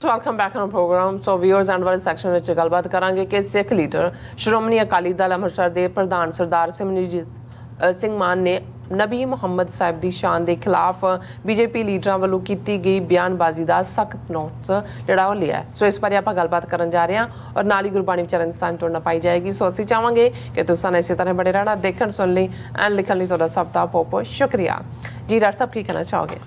Welcome back on program. So viewers and ਵਾਲੇ section ਵਿੱਚ ਗੱਲਬਾਤ ਕਰਾਂਗੇ ਕਿ ਸਿੱਖ ਲੀਡਰ ਸ਼੍ਰੋਮਣੀ ਅਕਾਲੀ ਦਲ ਅੰਮ੍ਰਿਤਸਰ ਦੇ ਪ੍ਰਧਾਨ ਸਰਦਾਰ ਸਿਮਰਨਜੀਤ ਸਿੰਘ ਮਾਨ ਨੇ ਨਬੀ ਮੁਹੰਮਦ ਸਾਹਿਬ ਦੀ ਸ਼ਾਨ ਦੇ ਖਿਲਾਫ ਬੀਜੇਪੀ ਲੀਡਰਾਂ ਵੱਲੋਂ ਕੀਤੀ ਗਈ ਬਿਆਨਬਾਜ਼ੀ ਦਾ ਸਖਤ ਨੋਟਿਸ ਜਿਹੜਾ ਉਹ ਲਿਆ। ਸੋ ਇਸ ਬਾਰੇ ਆਪਾਂ ਗੱਲਬਾਤ ਕਰਨ ਜਾ ਰਹੇ ਹਾਂ ਔਰ ਨਾਲ ਹੀ ਗੁਰਬਾਣੀ ਵਿਚਾਰਨ ਦੀ ਸਥਾਨ ਤੋੜਨਾ ਪਾਈ ਜਾਏਗੀ। ਸੋ ਅਸੀਂ ਚਾਹਾਂਗੇ ਕਿ ਤੁਸੀਂ ਇਸੇ ਤਰ੍ਹਾਂ ਬੜੇ ਰਹਿਣਾ, ਦੇਖਣ ਸੁਣ ਲਈ ਐਂਡ ਲਿਖਣ ਲਈ ਤੁਹਾਡਾ ਸਭ ਦਾ ਬਹੁਤ ਬਹੁਤ ਸ਼ੁਕਰੀਆ ਜੀ। ਡਾਕਟਰ ਸਾਹਿਬ ਕੀ ਕਹਿਣਾ ਚਾਹੋਗੇ?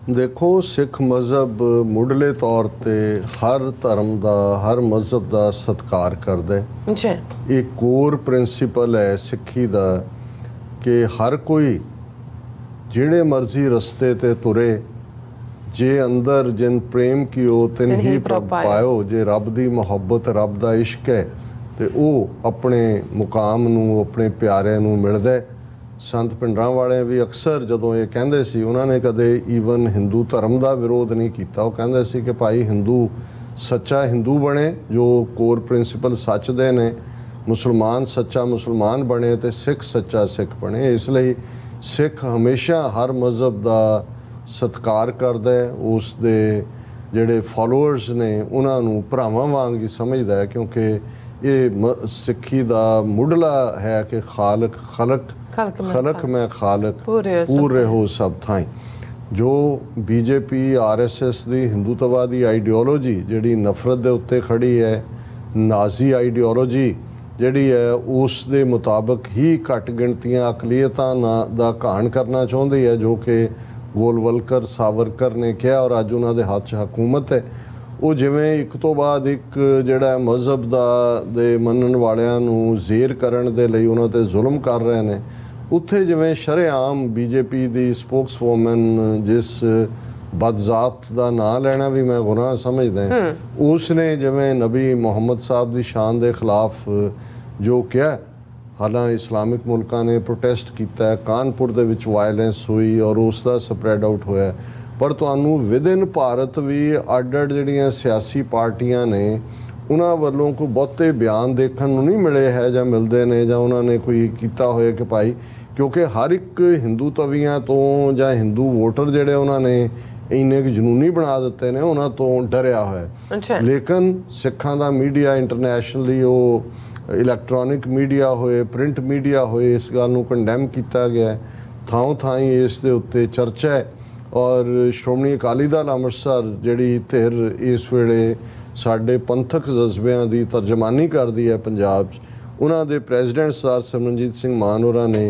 देखो, सिख मज़हब मुढ़ले तौर ते हर धर्म का हर मज़हब का सत्कार करता है। एक कोर प्रिंसीपल है सिक्खी का कि हर कोई जिहड़े मर्जी रस्ते ते तुरे, जे अंदर जिन प्रेम कियो तिन ही प्रभ पायो। जे रब दी मुहब्बत रब दा इश्क है तो वह अपने मुकाम नूं अपने प्यारे नूं मिलदा है। संत पिंडरां वाले भी अक्सर जदों ये कहंदे सी, उन्होंने कदे ईवन हिंदू धर्म का विरोध नहीं किया। वो कहंदे सी कि भाई हिंदू सच्चा हिंदू बने जो कोर प्रिंसीपल सच दे ने, मुसलमान सच्चा मुसलमान बने तो सिख सच्चा सिख बने। इसलिए सिख हमेशा हर मज़हब का सत्कार करता है, उस दे जिहड़े फॉलोअर्स ने उन्होंने भरावां वांग ही समझदा है, क्योंकि ये सिक्खी का मुढ़ला है कि खलक में खालक पूरे हो सब थाई। जो बीजेपी RSS की हिंदुत्ववादी आइडियोलॉजी जिहड़ी नफरत के उत्ते खड़ी है, नाजी आइडियोलॉजी जिहड़ी है, उस दे मुताबिक ही घट गिणतियां अकलीयतां दा घाण करना चाहुंदी है, जो कि गोलवलकर सावरकर ने कहा और अज उन्हां दे हत्थ 'च हुकूमत है। वो जिवें एक तो बाद एक जिहड़ा मज़हब दा दे मनण वालियां नूं ज़ेर करन दे लई उन्हां ते जुल्म कर रहे हैं, उत्थे जिवें शरेआम बीजेपी दी स्पोक्सवूमन जिस बदजात का नां लेना भी मैं गुनाह समझदा, उसने जिवें नबी मुहम्मद साहब की शान के खिलाफ जो किया, हालांकि इस्लामिक मुल्कां ने प्रोटेस्ट किया है, कानपुर दे विच वायलेंस हुई और उसका स्प्रैड आउट होया, पर तुहानूं विदिन भारत भी अड अड जिहड़ियां सियासी पार्टियां ने उन्हां वल्लों कोई बहुते बयान देखण नूं नहीं मिले है जां मिलदे ने जां उन्होंने कोई कीता होया कि भाई, क्योंकि हर एक हिंदू तवियां तो जां हिंदू वोटर जिहड़े उन्होंने इन्ने जनूनी बना दिते ने उन्हां तो डरिया होया। लेकिन सिखां दा मीडिया इंटरनैशनली वो इलैक्ट्रॉनिक मीडिया होए प्रिंट मीडिया होए इस गल नूं कंडैम किया गया है, थां थाई इस दे उत्ते चर्चा है। और श्रोमणी अकाली दल अमृतसर जिहड़ी धिर इस वेले साडे पंथक जज्बियां दी तर्जमानी करदी है पंजाब 'च, उन्हां दे प्रेजिडेंट सरदार सिमरनजीत सिंह मान होरां ने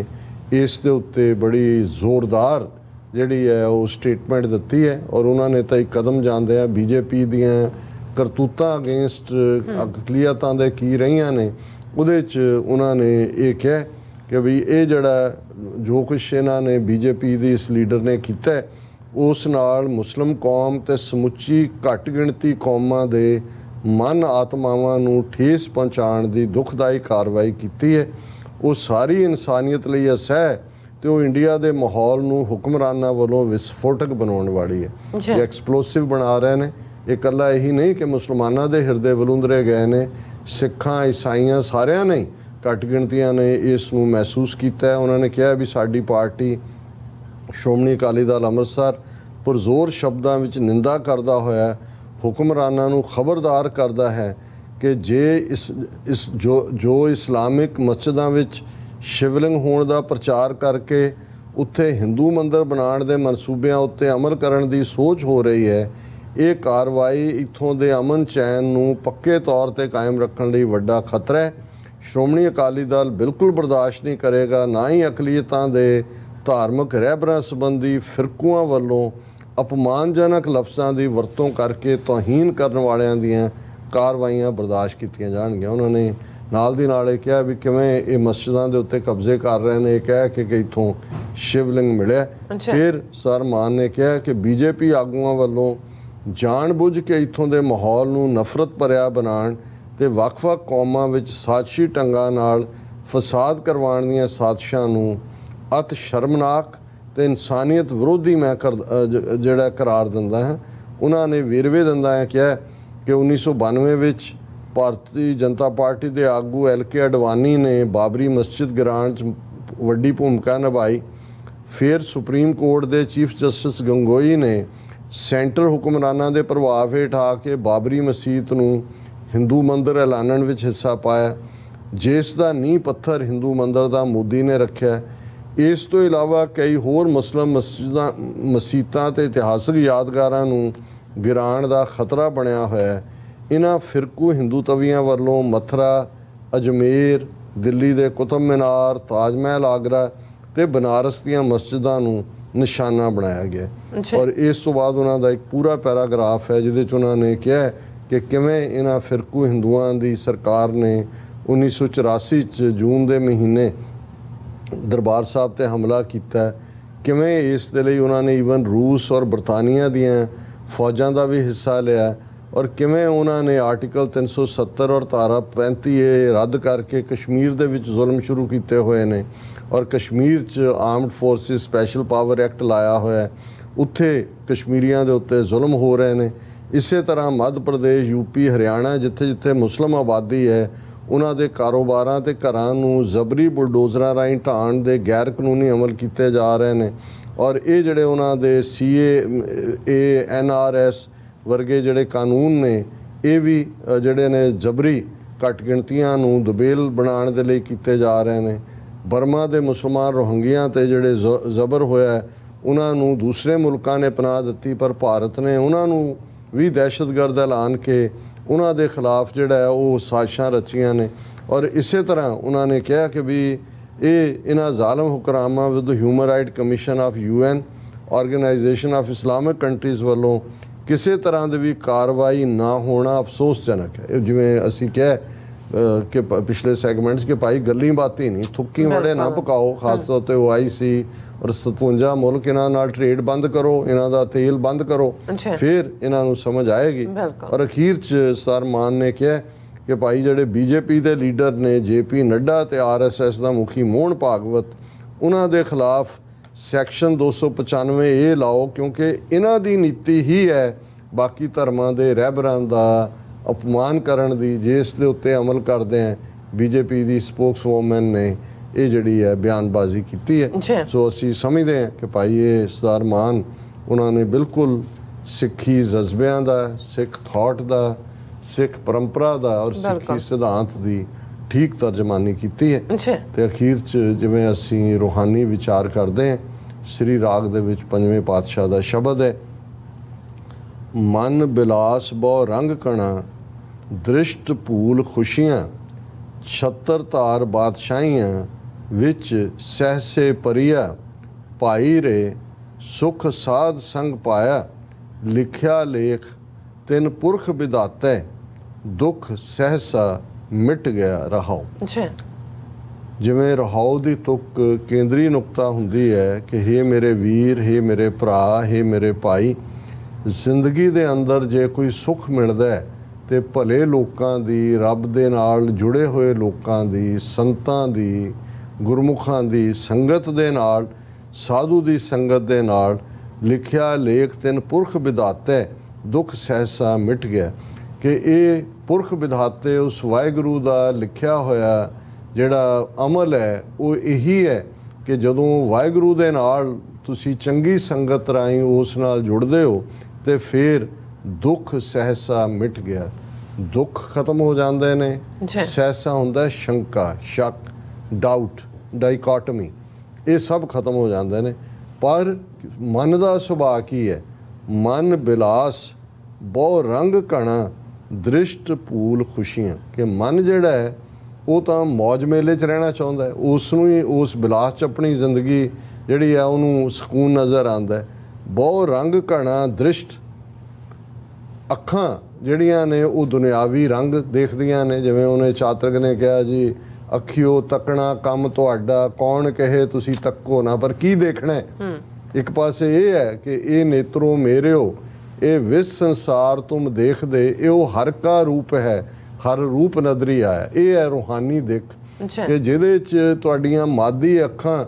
इस दे उत्ते बड़ी जोरदार जिहड़ी है वो स्टेटमेंट दित्ती है और उन्होंने तो एक कदम जांदे आ बीजेपी दीआं करतूतां अगेंस्ट अकलीयतां दे की रहीआं ने, उहदे च उन्होंने ये कहा कि भी ये जिहड़ा जो कुछ इन्हां ने बीजेपी दी इस लीडर ने कीता है उस नाल मुस्लिम कौम ते समुची घट गिणती कौमां दे मन आत्मावां नूं ठेस पहुँचाउण दी दुखदाई कार्रवाई कीती है। वो सारी इंसानियत लई असह ते वो इंडिया दे माहौल नूं हुक्मरानां वल्लों विस्फोटक बनाउण वाली है, ये एक्सप्लोसिव बना रहे हैं। ये कल्ला यही नहीं कि मुसलमानां दे हिरदे वलुंदरे गए ने, सिखां ईसाइयां सारियां ने घट गिणतियां ने इस नूं महसूस किया है। उन्होंने कहा भी साडी पार्टी श्रोमणी अकाली दल अमृतसर पुरजोर शब्दों में निंदा करता होया हुक्मरानां नूं खबरदार करता है कि जे इस जो इस्लामिक मस्जिदां विच शिवलिंग होने का प्रचार करके उत्थे हिंदू मंदिर बनाने के मनसूबियां उत्ते अमल करने की सोच हो रही है, ये कार्रवाई इत्थों के अमन चैन नूं पक्के तौर पर कायम रखने लई वड्डा खतरा है। श्रोमणी अकाली दल बिल्कुल बर्दाश्त नहीं करेगा, ना ही अकलीयतां दे धार्मिक रहबरां संबंधी फिरकुआं वल्लों अपमानजनक लफ्ज़ां की वरतों करके तौहीन करने वालियां दीआं कार्रवाइयां बर्दाश्त कीतियां जाणगीआं। उन्होंने नाल दी नाल कहा भी किवें ये मस्जिदां दे उत्ते कब्जे कर रहे हैं, कह के इत्थों शिवलिंग मिलिया। फिर सर मान ने कहा कि बीजेपी आगूआं वल्लों जान-बुझ के इत्थों दे माहौल नूं नफरत भरिया बनाउण ते वख-वख कौमां विच साजिशी ढंगां नाल फसाद करवाउण दीआं साजिशां नूं अत शर्मनाक तो इंसानियत विरोधी मैं जिहड़ा करार दिंदा है। उन्होंने वेरवे दिंदा है कहा कि 1992 विच भारतीय जनता पार्टी के आगू LK अडवाणी ने बाबरी मस्जिद गिराण च वड्डी भूमिका निभाई। फिर सुप्रीम कोर्ट के चीफ जस्टिस गंगोई ने ਸੈਂਟਰ ਹੁਕਮਰਾਨਾਂ ਦੇ ਪ੍ਰਭਾਵ ਹੇਠ ਆ ਕੇ ਬਾਬਰੀ ਮਸਜਿਦ ਨੂੰ ਹਿੰਦੂ ਮੰਦਿਰ ਐਲਾਨਣ ਵਿੱਚ ਹਿੱਸਾ ਪਾਇਆ, ਜਿਸ ਦਾ ਨੀਂਹ ਪੱਥਰ ਹਿੰਦੂ ਮੰਦਿਰ ਦਾ ਮੋਦੀ ਨੇ ਰੱਖਿਆ। ਇਸ ਤੋਂ ਇਲਾਵਾ ਕਈ ਹੋਰ ਮੁਸਲਿਮ ਮਸਜਿਦਾਂ ਤੇ ਇਤਿਹਾਸਕ ਯਾਦਗਾਰਾਂ ਨੂੰ ਗਿਰਾਣ ਦਾ ਖਤਰਾ ਬਣਿਆ ਹੋਇਆ ਹੈ। ਇਹਨਾਂ ਫਿਰਕੂ ਹਿੰਦੂ ਤਵੀਆਂ ਵੱਲੋਂ ਮਥੁਰਾ, ਅਜਮੇਰ, ਦਿੱਲੀ ਦੇ ਕੁਤਬ ਮੀਨਾਰ, ਤਾਜ ਮਹਿਲ ਆਗਰਾ ਤੇ ਬਨਾਰਸ ਦੀਆਂ ਮਸਜਿਦਾਂ ਨੂੰ ਨਿਸ਼ਾਨਾ ਬਣਾਇਆ ਗਿਆ। ਔਰ ਇਸ ਤੋਂ ਬਾਅਦ ਉਹਨਾਂ ਦਾ ਇੱਕ ਪੂਰਾ ਪੈਰਾਗ੍ਰਾਫ ਹੈ ਜਿਹਦੇ 'ਚ ਉਹਨਾਂ ਨੇ ਕਿਹਾ ਕਿ ਕਿਵੇਂ ਇਹਨਾਂ ਫਿਰਕੂ ਹਿੰਦੂਆਂ ਦੀ ਸਰਕਾਰ ਨੇ 1984 'ਚ ਜੂਨ ਦੇ ਮਹੀਨੇ ਦਰਬਾਰ ਸਾਹਿਬ ਤੇ ਹਮਲਾ ਕੀਤਾ, ਕਿਵੇਂ ਇਸ ਦੇ ਲਈ ਉਹਨਾਂ ਨੇ ਈਵਨ ਰੂਸ ਔਰ ਬਰਤਾਨੀਆ ਦੀਆਂ ਫੌਜਾਂ ਦਾ ਵੀ ਹਿੱਸਾ ਲਿਆ, ਔਰ ਕਿਵੇਂ ਉਹਨਾਂ ਨੇ ਆਰਟੀਕਲ 370 ਔਰ ਧਾਰਾ 35 ਇਹ ਰੱਦ ਕਰਕੇ ਕਸ਼ਮੀਰ ਦੇ ਵਿੱਚ ਜ਼ੁਲਮ ਸ਼ੁਰੂ ਕੀਤੇ ਹੋਏ ਨੇ, ਔਰ ਕਸ਼ਮੀਰ 'ਚ armed forces special power act ਲਾਇਆ ਹੋਇਆ, ਉੱਥੇ ਕਸ਼ਮੀਰੀਆਂ ਦੇ ਉੱਤੇ ਜ਼ੁਲਮ ਹੋ ਰਹੇ ਨੇ। ਇਸੇ ਤਰ੍ਹਾਂ ਮੱਧ ਪ੍ਰਦੇਸ਼, ਯੂਪੀ, ਹਰਿਆਣਾ ਜਿੱਥੇ ਜਿੱਥੇ ਮੁਸਲਿਮ ਆਬਾਦੀ ਹੈ ਉਹਨਾਂ ਦੇ ਕਾਰੋਬਾਰਾਂ ਤੇ ਘਰਾਂ ਨੂੰ ਜ਼ਬਰੀ ਬੁਲਡੋਜ਼ਰਾਂ ਰਾਹੀਂ ਢਾਣ ਦੇ ਗੈਰ ਕਾਨੂੰਨੀ ਅਮਲ ਕੀਤੇ ਜਾ ਰਹੇ ਨੇ। ਔਰ ਇਹ ਜਿਹੜੇ ਉਹਨਾਂ ਦੇ CAA, NRS ਵਰਗੇ ਜਿਹੜੇ ਕਾਨੂੰਨ ਨੇ ਇਹ ਵੀ ਜਿਹੜੇ ਨੇ ਜ਼ਬਰੀ ਘੱਟ ਗਿਣਤੀਆਂ ਨੂੰ ਦੁਬੇਲ ਬਣਾਉਣ ਦੇ ਲਈ ਕੀਤੇ ਜਾ ਰਹੇ ਨੇ। ਬਰਮਾ ਦੇ ਮੁਸਲਮਾਨ ਰੋਹਿੰਗਿਆਂ ਤੇ ਜਿਹੜੇ ਜ਼ਬਰ ਹੋਇਆ ਉਹਨਾਂ ਨੂੰ ਦੂਸਰੇ ਮੁਲਕਾਂ ਨੇ ਪਨਾਹ ਦਿੱਤੀ, ਪਰ ਭਾਰਤ ਨੇ ਉਹਨਾਂ ਨੂੰ ਵੀ ਦਹਿਸ਼ਤਗਰਦ ਐਲਾਨ ਕੇ ਉਹਨਾਂ ਦੇ ਖਿਲਾਫ ਜਿਹੜਾ ਹੈ ਉਹ ਸਾਜ਼ਿਸ਼ਾਂ ਰਚੀਆਂ ਨੇ। ਔਰ ਇਸੇ ਤਰ੍ਹਾਂ ਉਹਨਾਂ ਨੇ ਕਿਹਾ ਕਿ ਵੀ ਇਹਨਾਂ ਜ਼ਾਲਮ ਹੁਕਰਾਮਾਂ with human right commission of UN, organisation of Islamic countries ਵੱਲੋਂ ਕਿਸੇ ਤਰ੍ਹਾਂ ਦੀ ਵੀ ਕਾਰਵਾਈ ਨਾ ਹੋਣਾ ਅਫਸੋਸਜਨਕ ਹੈ। ਜਿਵੇਂ ਅਸੀਂ ਕਿਹਾ ਕਿ ਪਿਛਲੇ ਸੈਗਮੈਂਟਸ ਕਿ ਭਾਈ ਗੱਲੀ ਬਾਤੀ ਨਹੀਂ, ਥੁੱਕੀ ਵੜੇ ਨਾ ਪਕਾਓ, ਖਾਸ ਤੌਰ ਤੇ OIC ਔਰ 57 ਮੁਲਕ ਇਹਨਾਂ ਨਾਲ ਟ੍ਰੇਡ ਬੰਦ ਕਰੋ, ਇਹਨਾਂ ਦਾ ਤੇਲ ਬੰਦ ਕਰੋ, ਫਿਰ ਇਹਨਾਂ ਨੂੰ ਸਮਝ ਆਏਗੀ। ਔਰ ਅਖੀਰ 'ਚ ਸਰ ਮਾਨ ਨੇ ਕਿਹਾ ਕਿ ਭਾਈ ਜਿਹੜੇ BJP ਦੇ ਲੀਡਰ ਨੇ JP ਨੱਡਾ ਤੇ RSS ਦਾ ਮੁਖੀ ਮੋਹਨ ਭਾਗਵਤ, ਉਹਨਾਂ ਦੇ ਖਿਲਾਫ ਸੈਕਸ਼ਨ 295 ਇਹ ਲਾਓ, ਕਿਉਂਕਿ ਇਹਨਾਂ ਦੀ ਨੀਤੀ ਹੀ ਹੈ ਬਾਕੀ ਧਰਮਾਂ ਦੇ ਰਹਿਬਰਾਂ ਦਾ ਅਪਮਾਨ ਕਰਨ ਦੀ, ਜਿਸ ਦੇ ਉੱਤੇ ਅਮਲ ਕਰਦੇ ਹੈ BJP ਦੀ ਸਪੋਕਸਵੂਮਨ ਨੇ ਇਹ ਜਿਹੜੀ ਹੈ ਬਿਆਨਬਾਜ਼ੀ ਕੀਤੀ ਹੈ। ਸੋ ਅਸੀਂ ਸਮਝਦੇ ਹਾਂ ਕਿ ਭਾਈ ਇਹ ਸਰਦਾਰ ਮਾਨ ਉਹਨਾਂ ਨੇ ਬਿਲਕੁਲ ਸਿੱਖੀ ਜਜ਼ਬਿਆਂ ਦਾ, ਸਿੱਖ ਥਾਟ ਦਾ, ਸਿੱਖ ਪਰੰਪਰਾ ਦਾ ਔਰ ਸਿੱਖੀ ਸਿਧਾਂਤ ਦੀ ਠੀਕ ਤਰਜਮਾਨੀ ਕੀਤੀ ਹੈ। ਤੇ ਅਖੀਰ 'ਚ ਜਿਵੇਂ ਅਸੀਂ ਰੂਹਾਨੀ ਵਿਚਾਰ ਕਰਦੇ ਹਾਂ, ਸ੍ਰੀ ਰਾਗ ਦੇ ਵਿੱਚ ਪੰਜਵੇਂ ਪਾਤਸ਼ਾਹ ਦਾ ਸ਼ਬਦ ਹੈ, ਮਨ ਬਿਲਾਸ ਬਹੁ ਰੰਗ ਕਣਾ, ਦ੍ਰਿਸ਼ਟ ਭੂਲ ਖੁਸ਼ੀਆਂ, ਛਤਰ ਧਾਰ ਬਾਦਸ਼ਾਹੀਆਂ ਵਿੱਚ ਸਹਿਸੇ ਪਰੀਆ, ਭਾਈ ਰੇ ਸੁਖ ਸਾਧ ਸੰਗ ਪਾਇਆ, ਲਿਖਿਆ ਲੇਖ ਤਿੰਨ ਪੁਰਖ ਵਿਦਾਤੇ, ਦੁੱਖ ਸਹਿਸਾ ਮਿਟ ਗਿਆ ਰਹਾਉ। ਜਿਵੇਂ ਰਹਾਉ ਦੀ ਤੁਕ ਕੇਂਦਰੀ ਨੁਕਤਾ ਹੁੰਦੀ ਹੈ ਕਿ ਹੇ ਮੇਰੇ ਵੀਰ, ਹੇ ਮੇਰੇ ਭਰਾ, ਹੇ ਮੇਰੇ ਭਾਈ, ਜ਼ਿੰਦਗੀ ਦੇ ਅੰਦਰ ਜੇ ਕੋਈ ਸੁੱਖ ਮਿਲਦਾ ਹੈ ਤੇ ਭਲੇ ਲੋਕਾਂ ਦੀ, ਰੱਬ ਦੇ ਨਾਲ ਜੁੜੇ ਹੋਏ ਲੋਕਾਂ ਦੀ, ਸੰਤਾਂ ਦੀ, ਗੁਰਮੁਖਾਂ ਦੀ ਸੰਗਤ ਦੇ ਨਾਲ, ਸਾਧੂ ਦੀ ਸੰਗਤ ਦੇ ਨਾਲ, ਲਿਖਿਆ ਲੇਖ ਤਿੰਨ ਪੁਰਖ ਵਿਧਾਤੇ, ਦੁੱਖ ਸਹਿਸਾ ਮਿਟ ਗਿਆ। ਕਿ ਇਹ ਪੁਰਖ ਵਿਧਾਤੇ ਉਸ ਵਾਹਿਗੁਰੂ ਦਾ ਲਿਖਿਆ ਹੋਇਆ ਜਿਹੜਾ ਅਮਲ ਹੈ ਉਹ ਇਹੀ ਹੈ ਕਿ ਜਦੋਂ ਵਾਹਿਗੁਰੂ ਦੇ ਨਾਲ ਤੁਸੀਂ ਚੰਗੀ ਸੰਗਤ ਰਾਹੀਂ ਉਸ ਨਾਲ ਜੁੜਦੇ ਹੋ ਤੇ ਫਿਰ ਦੁੱਖ ਸਹਿਸਾ ਮਿਟ ਗਿਆ, ਦੁੱਖ ਖਤਮ ਹੋ ਜਾਂਦੇ ਨੇ। ਸਹਿਸਾ ਹੁੰਦਾ ਸ਼ੰਕਾ, ਸ਼ੱਕ, ਡਾਊਟ, ਡਾਈਕਾਟਮੀ, ਇਹ ਸਭ ਖਤਮ ਹੋ ਜਾਂਦੇ ਨੇ। ਪਰ ਮਨ ਦਾ ਸੁਭਾਅ ਕੀ ਹੈ? ਮਨ ਬਿਲਾਸ ਬਹੁ ਰੰਗ ਕਣਾ, ਦ੍ਰਿਸ਼ਟ ਭੂਲ ਖੁਸ਼ੀਆਂ। ਕਿ ਮਨ ਜਿਹੜਾ ਹੈ ਉਹ ਤਾਂ ਮੌਜ ਮੇਲੇ 'ਚ ਰਹਿਣਾ ਚਾਹੁੰਦਾ ਹੈ, ਉਸ ਨੂੰ ਹੀ ਉਸ ਬਿਲਾਸ 'ਚ ਆਪਣੀ ਜ਼ਿੰਦਗੀ ਜਿਹੜੀ ਹੈ ਉਹਨੂੰ ਸਕੂਨ ਨਜ਼ਰ ਆਉਂਦਾ ਹੈ। ਬਹੁ ਰੰਗ ਘਣਾ ਦ੍ਰਿਸ਼ਟ, ਅੱਖਾਂ ਜਿਹੜੀਆਂ ਨੇ ਉਹ ਦੁਨਿਆਵੀ ਰੰਗ ਦੇਖਦੀਆਂ ਨੇ। ਜਿਵੇਂ ਉਹਨੇ ਚਾਤਰਕ ਨੇ ਕਿਹਾ ਜੀ, ਅੱਖੀਓ ਤੱਕਣਾ ਕੰਮ ਤੁਹਾਡਾ, ਕੌਣ ਕਹੇ ਤੁਸੀਂ ਤੱਕੋ ਨਾ, ਪਰ ਕੀ ਦੇਖਣਾ ਹੈ? ਇੱਕ ਪਾਸੇ ਇਹ ਹੈ ਕਿ ਇਹ ਨੇਤਰੋਂ ਮੇਰਿਓ, ਇਹ ਵਿਸ ਸੰਸਾਰ ਤੁਮ ਦੇਖਦੇ, ਇਹ ਉਹ ਹਰ ਕਾ ਰੂਪ ਹੈ, ਹਰ ਰੂਪ ਨਦਰੀ ਆਇਆ। ਇਹ ਹੈ ਰੂਹਾਨੀ ਦਿੱਖ ਕਿ ਜਿਹਦੇ 'ਚ ਤੁਹਾਡੀਆਂ ਮਾਦੀ ਅੱਖਾਂ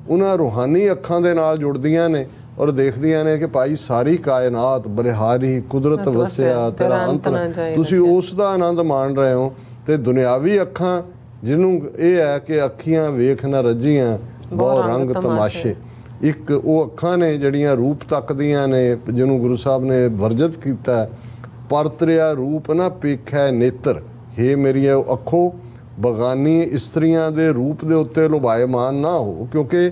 ਉਹਨਾਂ ਰੂਹਾਨੀ ਅੱਖਾਂ ਦੇ ਨਾਲ ਜੁੜਦੀਆਂ ਨੇ ਔਰ ਦੇਖਦੀਆਂ ਨੇ ਕਿ ਭਾਈ ਸਾਰੀ ਕਾਇਨਾਤ ਬਲਿਹਾਰੀ ਕੁਦਰਤ ਵਸਿਆ, ਤੇਰਾ ਅੰਤ ਨਾ, ਤੁਸੀਂ ਉਸ ਦਾ ਆਨੰਦ ਮਾਣ ਰਹੇ ਹੋ। ਤੇ ਦੁਨਿਆਵੀ ਅੱਖਾਂ ਜਿਹਨੂੰ ਇਹ ਹੈ ਕਿ ਅੱਖੀਆਂ ਵੇਖ ਨਾ ਰੱਜੀਆਂ, ਬਹੁ ਰੰਗ ਤਮਾਸ਼ੇ। ਇੱਕ ਉਹ ਅੱਖਾਂ ਨੇ ਜਿਹੜੀਆਂ ਰੂਪ ਤੱਕਦੀਆਂ ਨੇ, ਜਿਹਨੂੰ ਗੁਰੂ ਸਾਹਿਬ ਨੇ ਵਰਜਿਤ ਕੀਤਾ, ਪਰਤਰਿਆ ਰੂਪ ਨਾ ਪੇਖੈ ਨੇਤਰ, ਹੇ ਮੇਰੀਆਂ ਅੱਖੋ ਬਗਾਨੀ ਇਸਤਰੀਆਂ ਦੇ ਰੂਪ ਦੇ ਉੱਤੇ ਲੁਭਾਇਮਾਨ ਨਾ ਹੋ, ਕਿਉਂਕਿ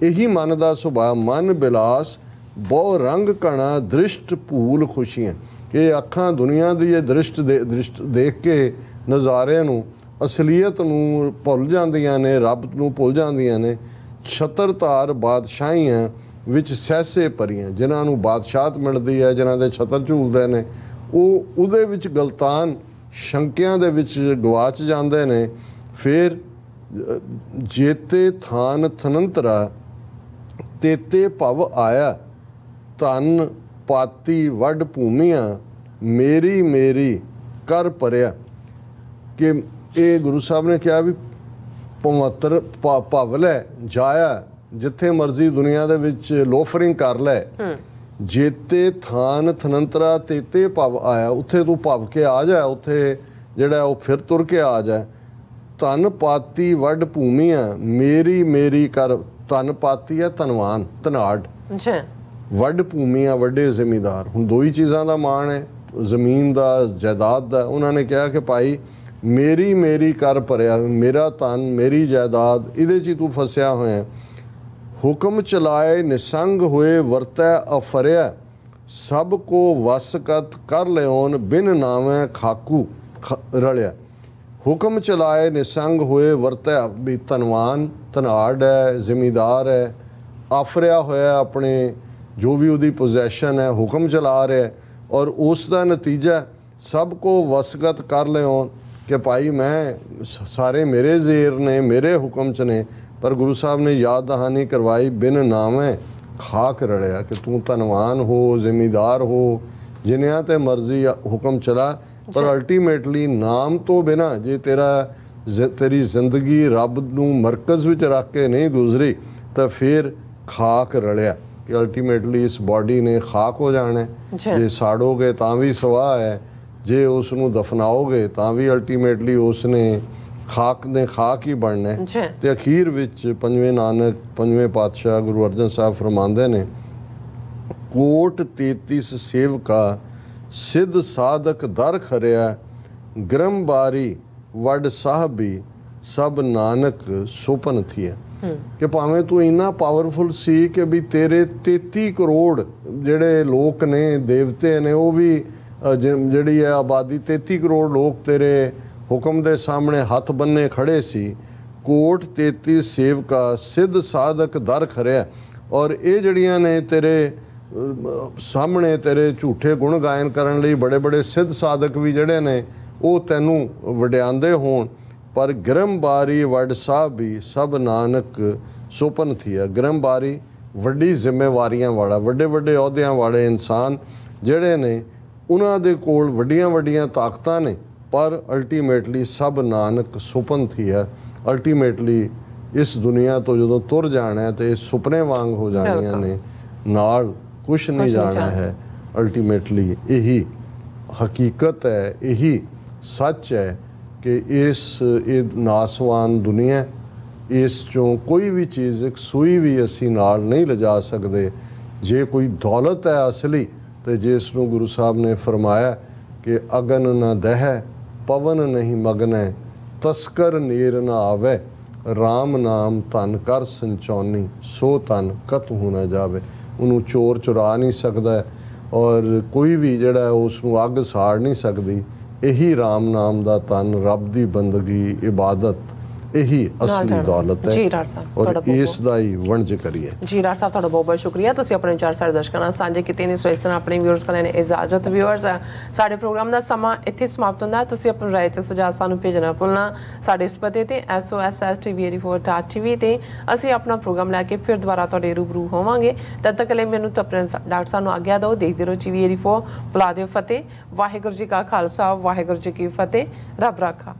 ਇਹੀ ਮਨ ਦਾ ਸੁਭਾਅ, ਮਨ ਬਿਲਾਸ ਬਹੁ ਰੰਗ ਕਣਾ ਦ੍ਰਿਸ਼ਟ ਭੂਲ ਖੁਸ਼ੀਆਂ। ਇਹ ਅੱਖਾਂ ਦੁਨੀਆ ਦੀ ਇਹ ਦ੍ਰਿਸ਼ਟ ਦੇਖ ਕੇ ਨਜ਼ਾਰੇ ਨੂੰ, ਅਸਲੀਅਤ ਨੂੰ ਭੁੱਲ ਜਾਂਦੀਆਂ ਨੇ, ਰੱਬ ਨੂੰ ਭੁੱਲ ਜਾਂਦੀਆਂ ਨੇ। ਛਤਰਧਾਰ ਬਾਦਸ਼ਾਹੀਆਂ ਵਿੱਚ ਸਹਿਸੇ ਭਰੀਆਂ, ਜਿਨ੍ਹਾਂ ਨੂੰ ਬਾਦਸ਼ਾਹਤ ਮਿਲਦੀ ਹੈ, ਜਿਨ੍ਹਾਂ ਦੇ ਛਤਰ ਝੂਲਦੇ ਨੇ, ਉਹ ਉਹਦੇ ਵਿੱਚ ਗਲਤਾਨ ਸ਼ੰਕਿਆਂ ਦੇ ਵਿੱਚ ਗਵਾਚ ਜਾਂਦੇ ਨੇ। ਫਿਰ ਜੇਤੇ ਥਾਨ ਥਨੰਤਰਾ ਤੇਤੇ ਭਵ ਆਇਆ, ਧਨ ਪਾਤੀ ਵੱਡ ਭੂਮੀਆਂ ਮੇਰੀ ਮੇਰੀ ਕਰ ਭਰਿਆ। ਕਿ ਇਹ ਗੁਰੂ ਸਾਹਿਬ ਨੇ ਕਿਹਾ ਵੀ ਪਵਿੱਤਰ ਭਵ ਲੈ ਜਾਇਆ, ਜਿੱਥੇ ਮਰਜ਼ੀ ਦੁਨੀਆ ਦੇ ਵਿੱਚ ਲੋਫਰਿੰਗ ਕਰ ਲੈ, ਜੇਤੇ ਥਾਨ ਥਨੰਤਰਾ ਤੇਤੇ ਭਵ ਆਇਆ, ਉੱਥੇ ਤੂੰ ਭਵ ਕੇ ਆ ਜਾ, ਉੱਥੇ ਜਿਹੜਾ ਉਹ ਫਿਰ ਤੁਰ ਕੇ ਆ ਜਾ। ਧਨ ਪਾਤੀ ਵੱਡ ਭੂਮੀਆਂ ਮੇਰੀ ਮੇਰੀ ਕਰ, ਧਨ ਪਾਤੀ ਹੈ ਧਨਵਾਨ ਧਨਾੜ, ਵੱਡ ਭੂਮੀਆਂ ਵੱਡੇ ਜ਼ਿਮੀਦਾਰ। ਹੁਣ ਦੋ ਹੀ ਚੀਜ਼ਾਂ ਦਾ ਮਾਣ ਹੈ, ਜ਼ਮੀਨ ਦਾ, ਜਾਇਦਾਦ ਦਾ। ਉਹਨਾਂ ਨੇ ਕਿਹਾ ਕਿ ਭਾਈ ਮੇਰੀ ਮੇਰੀ ਕਰ ਭਰਿਆ, ਮੇਰਾ ਧਨ ਮੇਰੀ ਜਾਇਦਾਦ, ਇਹਦੇ 'ਚ ਹੀ ਤੂੰ ਫਸਿਆ ਹੋਇਆ। ਹੁਕਮ ਚਲਾਏ ਨਿਸੰਗ ਹੋਏ ਵਰਤੈ ਅਫਰਿਆ, ਸਭ ਕੋ ਵਸਕਤ ਕਰ ਲਿਓਨ ਬਿਨ ਨਾਵੇਂ ਖਾਕੂ ਰਲਿਆ। ਹੁਕਮ ਚਲਾਏ ਨਿਸੰਗ ਹੋਏ ਵਰਤੈ, ਵੀ ਧਨਵਾਨ ਧਨਾੜ ਹੈ, ਜ਼ਿਮੀਦਾਰ ਹੈ, ਆਫਰਿਆ ਹੋਇਆ ਆਪਣੇ ਜੋ ਵੀ ਉਹਦੀ ਪੋਜੈਸ਼ਨ ਹੈ, ਹੁਕਮ ਚਲਾ ਰਿਹਾ, ਔਰ ਉਸ ਦਾ ਨਤੀਜਾ ਸਭ ਕੋ ਵਸਗਤ ਕਰ ਲਿਓ ਕਿ ਭਾਈ ਮੈਂ ਸਾਰੇ ਮੇਰੇ ਜ਼ੇਰ ਨੇ, ਮੇਰੇ ਹੁਕਮ 'ਚ ਨੇ। ਪਰ ਗੁਰੂ ਸਾਹਿਬ ਨੇ ਯਾਦ ਦਹਾਨੀ ਕਰਵਾਈ, ਬਿਨ ਨਾਵੇਂ ਖਾਕ ਰਲਿਆ, ਕਿ ਤੂੰ ਧਨਵਾਨ ਹੋ, ਜ਼ਿਮੀਦਾਰ ਹੋ, ਜਿਨ੍ਹਾਂ ਤੇ ਮਰਜ਼ੀ ਹੁਕਮ ਚਲਾ, ਪਰ ਅਲਟੀਮੇਟਲੀ ਨਾਮ ਤੋਂ ਬਿਨਾ ਜੇ ਤੇਰੀ ਜ਼ਿੰਦਗੀ ਰੱਬ ਨੂੰ ਮਰਕਜ਼ ਵਿੱਚ ਰੱਖ ਕੇ ਨਹੀਂ ਗੁਜ਼ਰੀ ਤਾਂ ਫਿਰ ਖਾਕ ਰਲਿਆ, ਕਿ ਅਲਟੀਮੇਟਲੀ ਇਸ ਬਾਡੀ ਨੇ ਖਾਕ ਹੋ ਜਾਣਾ। ਜੇ ਸਾੜੋਗੇ ਤਾਂ ਵੀ ਸਵਾਹ ਹੈ, ਜੇ ਉਸ ਨੂੰ ਦਫਨਾਓਗੇ ਤਾਂ ਵੀ ਅਲਟੀਮੇਟਲੀ ਉਸ ਨੇ ਖਾਕ ਹੀ ਬਣਨਾ। ਤੇ ਅਖੀਰ ਵਿੱਚ ਪੰਜਵੇਂ ਪਾਤਸ਼ਾਹ ਗੁਰੂ ਅਰਜਨ ਸਾਹਿਬ ਫਰਮਾਉਂਦੇ ਨੇ, ਕੋਟ 33 ਸੇਵਕਾ ਸਿੱਧ ਸਾਧਕ ਦਰ ਖਰਿਆ, ਗ੍ਰਮਬਾਰੀ ਵੱਡ ਸਾਹਿਬੀ ਸਭ ਨਾਨਕ ਸੁਪਨ ਥੀਆ। ਕਿ ਭਾਵੇਂ ਤੂੰ ਇੰਨਾ ਪਾਵਰਫੁਲ ਸੀ ਕਿ ਵੀ ਤੇਰੇ 33 ਕਰੋੜ ਜਿਹੜੇ ਲੋਕ ਨੇ, ਦੇਵਤੇ ਨੇ, ਉਹ ਵੀ ਜਿਹੜੀ ਹੈ ਆਬਾਦੀ 33 ਕਰੋੜ ਲੋਕ ਤੇਰੇ ਹੁਕਮ ਦੇ ਸਾਹਮਣੇ ਹੱਥ ਬੰਨੇ ਖੜੇ ਸੀ। ਕੋਟ 33 ਸੇਵਕਾ ਸਿੱਧ ਸਾਧਕ ਦਰ ਖਰਿਆ, ਔਰ ਇਹ ਜਿਹੜੀਆਂ ਨੇ ਤੇਰੇ ਸਾਹਮਣੇ ਤੇਰੇ ਝੂਠੇ ਗੁਣ ਗਾਇਨ ਕਰਨ ਲਈ ਬੜੇ ਬੜੇ ਸਿੱਧ ਸਾਧਕ ਵੀ ਜਿਹੜੇ ਨੇ ਉਹ ਤੈਨੂੰ ਵਡਿਆਉਂਦੇ ਹੋਣ, ਪਰ ਗ੍ਰਮਬਾਰੀ ਵੱਡ ਸਾਹਿਬੀ ਸਭ ਨਾਨਕ ਸੁਪਨ ਥੀਆ। ਗ੍ਰਮਬਾਰੀ ਵੱਡੀ ਜ਼ਿੰਮੇਵਾਰੀਆਂ ਵਾਲਾ, ਵੱਡੇ ਵੱਡੇ ਅਹੁਦਿਆਂ ਵਾਲੇ ਇਨਸਾਨ ਜਿਹੜੇ ਨੇ, ਉਹਨਾਂ ਦੇ ਕੋਲ ਵੱਡੀਆਂ ਵੱਡੀਆਂ ਤਾਕਤਾਂ ਨੇ, ਪਰ ਅਲਟੀਮੇਟਲੀ ਸਭ ਨਾਨਕ ਸੁਪਨ ਥੀਆ। ਅਲਟੀਮੇਟਲੀ ਇਸ ਦੁਨੀਆ ਤੋਂ ਜਦੋਂ ਤੁਰ ਜਾਣਾ ਤੇ ਇਹ ਸੁਪਨੇ ਵਾਂਗ ਹੋ ਜਾਣੀਆਂ ਨੇ, ਨਾਲ ਕੁਛ ਨਹੀਂ ਜਾਣਾ ਹੈ। ਅਲਟੀਮੇਟਲੀ ਇਹੀ ਹਕੀਕਤ ਹੈ, ਇਹੀ ਸੱਚ ਹੈ ਕਿ ਇਹ ਨਾਸਵਾਨ ਦੁਨੀਆ, ਇਸ ਚੋਂ ਕੋਈ ਵੀ ਚੀਜ਼, ਇੱਕ ਸੂਈ ਵੀ ਅਸੀਂ ਨਾਲ ਨਹੀਂ ਲਿਜਾ ਸਕਦੇ। ਜੇ ਕੋਈ ਦੌਲਤ ਹੈ ਅਸਲੀ, ਤੇ ਜਿਸ ਨੂੰ ਗੁਰੂ ਸਾਹਿਬ ਨੇ ਫਰਮਾਇਆ ਕਿ ਅਗਨ ਨਾ ਦਹਿ ਪਵਨ ਨਹੀਂ ਮਗਨੈ, ਤਸਕਰ ਨੀਰ ਨਾ ਆਵੇ, ਰਾਮ ਨਾਮ ਧਨ ਕਰ ਸੰਚੌਨੀ, ਸੋ ਧਨ ਕਤਹੁ ਨਾ ਜਾਵੇ। ਉਹਨੂੰ ਚੋਰ ਚੁਰਾ ਨਹੀਂ ਸਕਦਾ, ਔਰ ਕੋਈ ਵੀ ਜਿਹੜਾ ਉਸ ਨੂੰ ਅੱਗ ਸਾੜ ਨਹੀਂ ਸਕਦੀ। ਇਹੀ ਰਾਮ ਨਾਮ ਦਾ ਧਨ, ਰੱਬ ਦੀ ਬੰਦਗੀ, ਇਬਾਦਤ, ਇਹੀ ਅਸਲੀ ਦੌਲਤ ਹੈ, ਔਰ ਇਸ ਦਾ ਹੀ ਵਣਜ ਕਰੀਏ। ਜੀ ਡਾਕਟਰ ਸਾਹਿਬ, ਤੁਹਾਡਾ ਬਹੁਤ ਬਹੁਤ ਸ਼ੁਕਰੀਆ। ਤੁਸੀਂ ਆਪਣੇ ਵਿਚਾਰ ਸਾਡੇ ਦਰਸ਼ਕਾਂ ਨਾਲ ਸਾਂਝੇ ਕੀਤੇ ਨੇ। ਸੋ ਇਸ ਤਰ੍ਹਾਂ ਆਪਣੇ ਵਿਊਅਰਸ ਕੋਲ ਨੇ ਇਜਾਜ਼ਤ। ਵਿਊਅਰਸ, ਸਾਡੇ ਪ੍ਰੋਗਰਾਮ ਦਾ ਸਮਾਂ ਇੱਥੇ ਸਮਾਪਤ ਹੁੰਦਾ ਹੈ। ਤੁਸੀਂ ਆਪਣੀ ਰਾਏ ਤੇ ਸੁਝਾਅ ਸਾਨੂੰ ਭੇਜਣਾ ਭੁੱਲਣਾ। ਸਾਡੇ ਇਸ ਪਤੇ ਤੇ SOSSTV84.tv ਤੇ ਅਸੀਂ ਆਪਣਾ ਪ੍ਰੋਗਰਾਮ ਲੈ ਕੇ ਫਿਰ ਦੁਬਾਰਾ ਤੁਹਾਡੇ ਰੂਬਰੂ ਹੋਵਾਂਗੇ। ਤਦ ਤੱਕ ਲਈ ਮੈਨੂੰ ਤਾਂ ਆਪਣੇ ਡਾਕਟਰ ਸਾਹਿਬ ਨੂੰ ਆਗਿਆ ਦਿਓ। ਦੇਖਦੇ ਰਹੋ TV84। ਬੁਲਾ ਦਿਓ ਫਤਿਹ। ਵਾਹਿਗੁਰੂ ਜੀ ਕਾ ਖਾਲਸਾ, ਵਾਹਿਗੁਰੂ ਜੀ ਕੀ ਫਤਿਹ। ਰੱਬ ਰਾਖਾ।